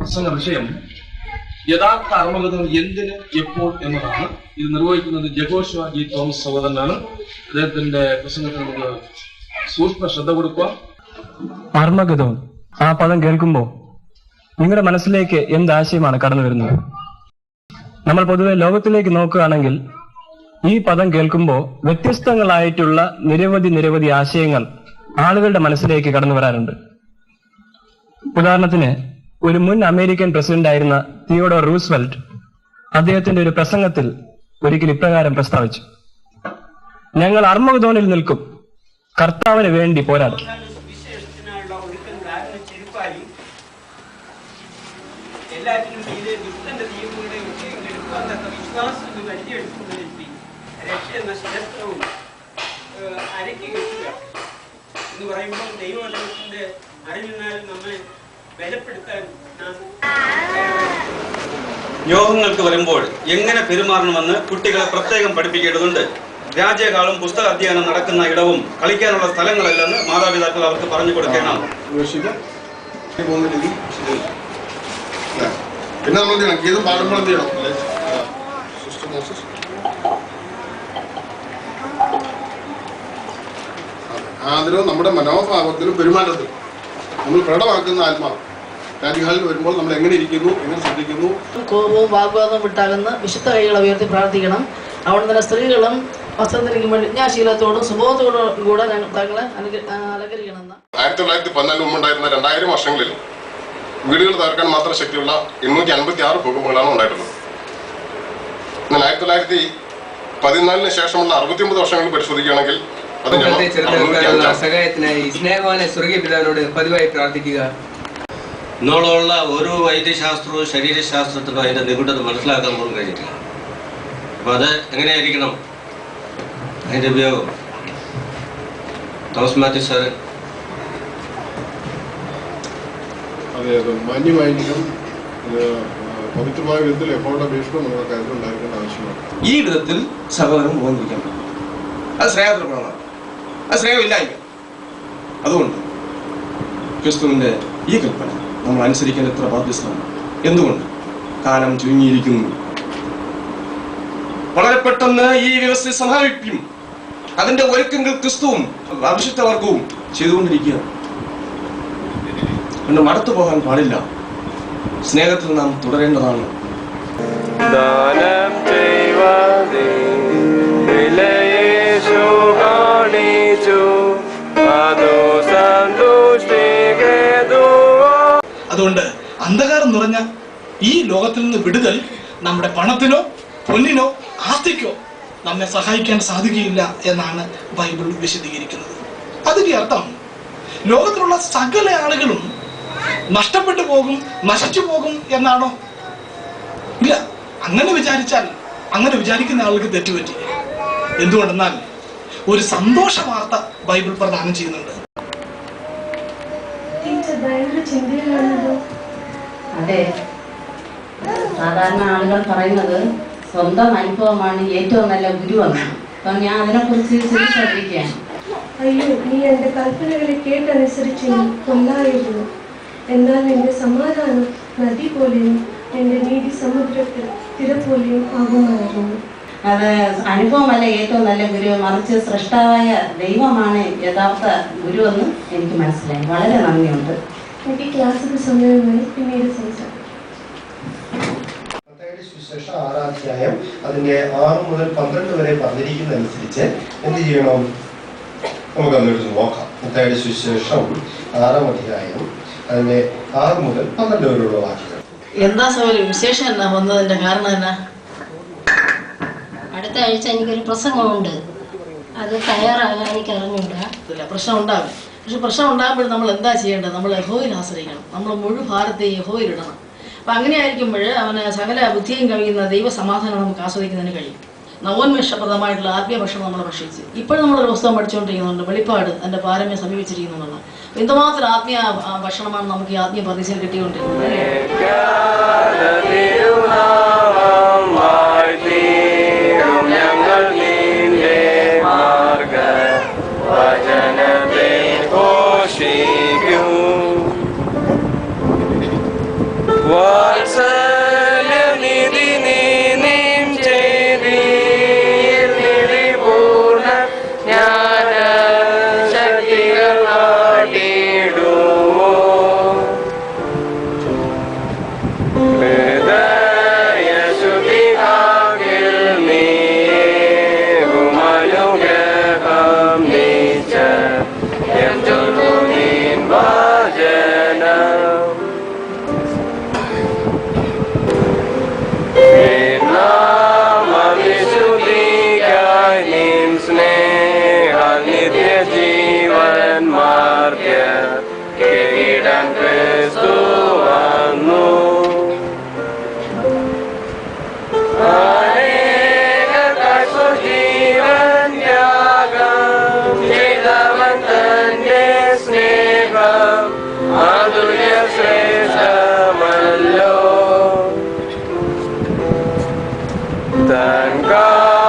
പ്രസംഗ വിഷയം യഥാർത്ഥ ആത്മകഥകൾ എന്തിന് എപ്പോൾ എന്നതാണ്. ഇത് നിർവഹിക്കുന്നത് ജഗോഷ ജി തോമസ് സഹോദരനാണ്. അദ്ദേഹത്തിന്റെ പ്രസംഗത്തിൽ നമുക്ക് സൂക്ഷ്മ ശ്രദ്ധ കൊടുക്കുക. ആത്മകഥം ആ പദം കേൾക്കുമ്പോൾ നിങ്ങളുടെ മനസ്സിലേക്ക് എന്താശയമാണ് കടന്നു വരുന്നത്? നമ്മൾ പൊതുവെ ലോകത്തിലേക്ക് നോക്കുകയാണെങ്കിൽ ഈ പദം കേൾക്കുമ്പോൾ വ്യത്യസ്തങ്ങളായിട്ടുള്ള നിരവധി ആശയങ്ങൾ ആളുകളുടെ മനസ്സിലേക്ക് കടന്നു വരാറുണ്ട്. ഉദാഹരണത്തിന്, ഒരു മുൻ അമേരിക്കൻ പ്രസിഡന്റ് ആയിരുന്ന തിയോഡോർ റൂസ്വെൽറ്റ് അദ്ദേഹത്തിന്റെ ഒരു പ്രസംഗത്തിൽ ഒരിക്കൽ ഇപ്രകാരം പ്രസ്താവിച്ചു: ഞങ്ങൾ അർമ്മഗദോനിൽ നിൽക്കും, കർത്താവിന് വേണ്ടി പോരാടും. എന്ന് പറയുമ്പോൾ ദൈവവചനത്തിന്റെ അറിവിനാൽ നമ്മെ ബലപ്പെടുത്താൻ യോഗങ്ങൾക്ക് വരുമ്പോൾ എങ്ങനെ പെരുമാറണമെന്ന് കുട്ടികളെ പ്രത്യേകം പഠിപ്പിക്കേണ്ടതുണ്ട്. രാജ്യകാലം പുസ്തക അധ്യയനം നടക്കുന്ന ഇടവും കളിക്കാനുള്ള സ്ഥലങ്ങളല്ലെന്ന് മാതാപിതാക്കൾ അവർക്ക് പറഞ്ഞു കൊടുക്കണം. പിന്നെ നമ്മൾ ഗീതം പാടുമ്പോൾ എന്ത് ചെയ്യണം? ആദരവും നമ്മുടെ മനോഭാവത്തിലും പെരുമാറ്റത്തിലും നമ്മൾ പ്രകടമാക്കുന്ന ആത്മാവ് രാജ്യങ്ങളിൽ വരുമ്പോൾ നമ്മൾ എങ്ങനെ ഇരിക്കുന്നു, എങ്ങനെ ശ്രദ്ധിക്കുന്നു. കോപവും വാഗ്വാദവും വിട്ടാകുന്ന വിശുദ്ധ കൈകളെ ഉയർത്തി പ്രാർത്ഥിക്കണം. അവിടെ തന്നെ സ്ത്രീകളും വസ്ത്രം ധരിക്കുമ്പോൾ വിജ്ഞാശീലത്തോടും സുബോധത്തോടും കൂടെ തങ്ങളെ അലങ്കരിക്കണമെന്ന്. 1914 മുമ്പുണ്ടായിരുന്ന 2000 വർഷങ്ങളിൽ വീടുകൾ തകർക്കാൻ മാത്രം ശക്തിയുള്ള 256 ഭൂകമ്പങ്ങളാണ് ഉണ്ടായിട്ടുള്ളത്. എന്നാൽ 1914 ശേഷമുള്ള 69 വർഷങ്ങൾ പരിശോധിക്കുകയാണെങ്കിൽ സഹായത്തിനായി സ്നേഹവാനെ സ്വർഗീയ പിതാവിനോട് പതിവായി പ്രാർത്ഥിക്കുക. ഇന്നോളമുള്ള ഓരോ വൈദ്യശാസ്ത്രവും ശരീരശാസ്ത്രത്തിനും അതിന്റെ നിഗൂഢത മനസ്സിലാക്കാൻ പോലും കഴിഞ്ഞിട്ടില്ല. അപ്പൊ അത് എങ്ങനെയായിരിക്കണം അതിന്റെ ഉപയോഗം? Thomas Mathew sir. അതെ, അത് മാന്യമായിരിക്കും. പവിത്രമായ വിധത്തിൽ എപ്പോഴും ഭീഷണം നമ്മുടെ കാര്യത്തിൽ ഉണ്ടായിരിക്കേണ്ട ആവശ്യമാണ്. ഈ വിധത്തിൽ സഹോദരൻ പോകാതിരിക്കാൻ പറ്റും. അത് സ്നേഹത്തിലാണ്, അത് സ്നേഹമില്ലായ്മ. അതുകൊണ്ട് ക്രിസ്തുവിന്റെ ഈ കൽപ്പന നമ്മൾ അനുസരിക്കാൻ എത്ര ബാധ്യസ്ഥമാണ്. എന്തുകൊണ്ട്? കാലം ചുരുങ്ങിയിരിക്കുന്നു. വളരെ പെട്ടെന്ന് ഈ വ്യവസ്ഥ സമാപിക്കും. അതിന്റെ ഒരുക്കങ്ങൾ ക്രിസ്തുവും അഭിഷിക്തവർഗവും ചെയ്തുകൊണ്ടിരിക്കുക. അതുകൊണ്ട് മടുത്തു പോകാൻ പാടില്ല. സ്നേഹത്തിൽ നാം തുടരേണ്ടതാണ്. അതുകൊണ്ട് അന്ധകാരം നിറഞ്ഞ ഈ ലോകത്തിൽ നിന്ന് വിടുതൽ നമ്മുടെ പണത്തിനോ പൊന്നിനോ ആസ്തിക്കോ നമ്മെ സഹായിക്കാൻ സാധിക്കുകയില്ല എന്നാണ് ബൈബിൾ വിശദീകരിക്കുന്നത്. അതിന്റെ അർത്ഥം ലോകത്തിലുള്ള സകല ആളുകളും നഷ്ടപ്പെട്ടു പോകും, നശിച്ചു പോകും എന്നാണോ? ഇല്ല. അങ്ങനെ വിചാരിക്കുന്ന ആൾക്ക് തെറ്റുപറ്റി. എന്തുകൊണ്ടെന്നാൽ ഒരു സന്തോഷ വാർത്ത ബൈബിൾ പ്രദാനം ചെയ്യുന്നുണ്ട്. അതെ, സാധാരണ ആളുകൾ പറയുന്നത് സ്വന്തം അനുഭവമാണ് ഏറ്റവും നല്ല ഗുരുവെന്ന്. അപ്പം ഞാൻ അതിനെക്കുറിച്ച് ചിന്തിച്ചിരിക്കുകയാണ്. അയ്യോ, നീ എൻ്റെ കൽപ്പനകളെ കേട്ടനുസരിച്ച് കൊല്ലായിരുന്നു. എന്നാൽ എൻ്റെ സമാധാനം നദി പോലെയും എൻ്റെ നീതി സമുദ്രത്തിൽ തിര പോലെയും ആകുമായിരുന്നു. അത് അനുഭവമല്ല ഏറ്റവും നല്ല ഗുരു, മറിച്ച് സൃഷ്ടാവായ ദൈവമാണ് യഥാർത്ഥ ഗുരുവെന്ന് എനിക്ക് മനസ്സിലായി. വളരെ നന്ദിയുണ്ട്. എനിക്ക് ക്ലാസ്സിന് സമയമായി, പിന്നീട് സംസാരിക്കും. 6-ാം അധ്യായം അതിന്റെ 6 മുതൽ 12 വരെ പറഞ്ഞിരിക്കുന്നതനുസരിച്ച് എന്ത് ചെയ്യണം? നമുക്ക് അന്നെടുത്ത് നോക്കാം. മത്തായിയുടെ സുവിശേഷം 6-ാം അധ്യായം അതിന്റെ 6 മുതൽ 12 വരെയുള്ള വാക്യങ്ങൾ. എന്താ സൗകര്യം വിശേഷം എന്നാ വന്നതിന്റെ കാരണം എന്നാ? അടുത്ത ആഴ്ച എനിക്കൊരു പ്രസംഗമുണ്ട്, അത് തയ്യാറാകാൻ എനിക്ക് അറിഞ്ഞൂടാ. പ്രശ്നം ഉണ്ടാകും. പക്ഷെ പ്രശ്നം ഉണ്ടാകുമ്പോൾ നമ്മൾ എന്താ ചെയ്യേണ്ടത്? നമ്മൾ യഹോവയിൽ ആശ്രയിക്കണം. നമ്മൾ മുഴുവൻ ഭാരത്തെയും യഹോവയിലിടണം. അപ്പം അങ്ങനെ ആയിരിക്കുമ്പോൾ അവന് സകല ബുദ്ധിയും കഴിയുന്ന ദൈവ സമാധാനം നമുക്ക് ആസ്വദിക്കുന്നതിന് കഴിയും. നവോന്മേഷപ്രദമായിട്ടുള്ള ആത്മീയ ഭക്ഷണം നമ്മൾ ഭക്ഷിച്ച് ഇപ്പോഴും നമ്മളൊരു പുസ്തകം പഠിച്ചുകൊണ്ടിരിക്കുന്നുണ്ട്, വെളിപ്പാട് എൻ്റെ പാരമ്യം സമീപിച്ചിരിക്കുന്നുള്ളത്. എന്തുമാത്രം ആത്മീയ ഭക്ഷണമാണ് നമുക്ക് ഈ ആത്മീയ പരീക്ഷയിൽ കിട്ടിക്കൊണ്ടിരിക്കുന്നത്. and God.